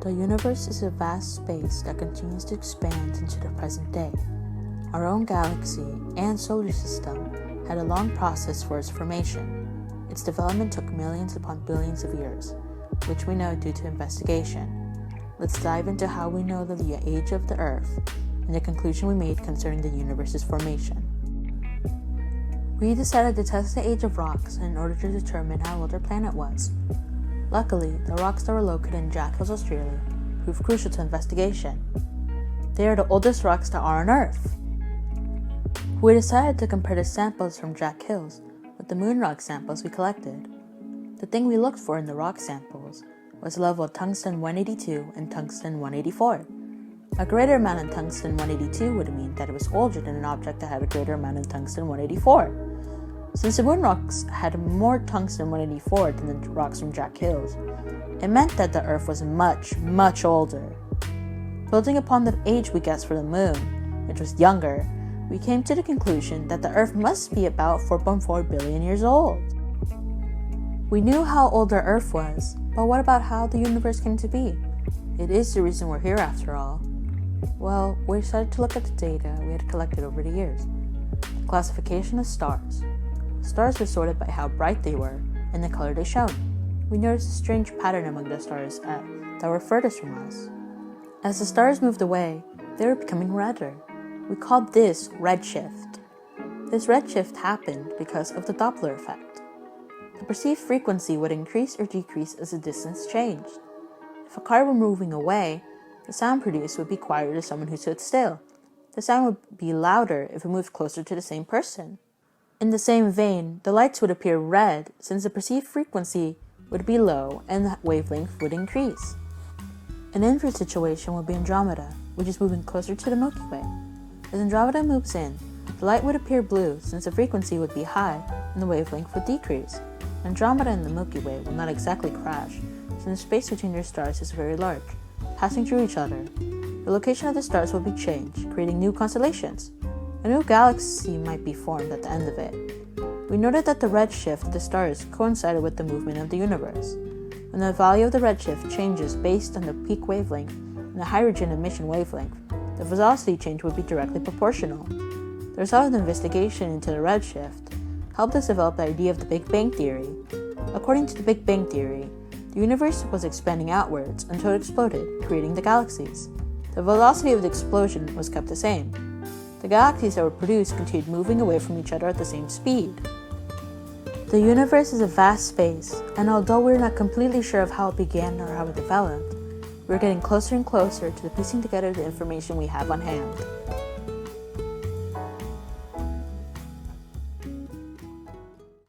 The universe is a vast space that continues to expand into the present day. Our own galaxy and solar system had a long process for its formation. Its development took millions upon billions of years, which we know due to investigation. Let's dive into how we know the age of the Earth and the conclusion we made concerning the universe's formation. We decided to test the age of rocks in order to determine how old our planet was. Luckily, the rocks that were located in Jack Hills, Australia, proved crucial to investigation. They are the oldest rocks that are on Earth. We decided to compare the samples from Jack Hills with the moon rock samples we collected. The thing we looked for in the rock samples was the level of tungsten 182 and tungsten 184. A greater amount of tungsten 182 would mean that it was older than an object that had a greater amount of tungsten 184. Since the moon rocks had more tungsten 184 than the rocks from Jack Hills, it meant that the Earth was much, much older. Building upon the age we guessed for the moon, which was younger, we came to the conclusion that the Earth must be about 4.4 billion years old. We knew how old our Earth was, but what about how the universe came to be? It is the reason we're here after all. Well, we decided to look at the data we had collected over the years. The classification of stars. Stars were sorted by how bright they were and the color they shone. We noticed a strange pattern among the stars that were furthest from us. As the stars moved away, they were becoming redder. We called this redshift. This redshift happened because of the Doppler effect. The perceived frequency would increase or decrease as the distance changed. If a car were moving away, the sound produced would be quieter to someone who stood still. The sound would be louder if it moved closer to the same person. In the same vein, the lights would appear red since the perceived frequency would be low and the wavelength would increase. An inverse situation would be Andromeda, which is moving closer to the Milky Way. As Andromeda moves in, the light would appear blue since the frequency would be high and the wavelength would decrease. Andromeda and the Milky Way will not exactly crash since the space between their stars is very large, passing through each other. The location of the stars will be changed, creating new constellations. A new galaxy might be formed at the end of it. We noted that the redshift of the stars coincided with the movement of the universe. When the value of the redshift changes based on the peak wavelength and the hydrogen emission wavelength, the velocity change would be directly proportional. The result of the investigation into the redshift helped us develop the idea of the Big Bang Theory. According to the Big Bang Theory, the universe was expanding outwards until it exploded, creating the galaxies. The velocity of the explosion was kept the same. The galaxies that were produced continued moving away from each other at the same speed. The universe is a vast space, and although we're not completely sure of how it began or how it developed, we're getting closer and closer to piecing together the information we have on hand.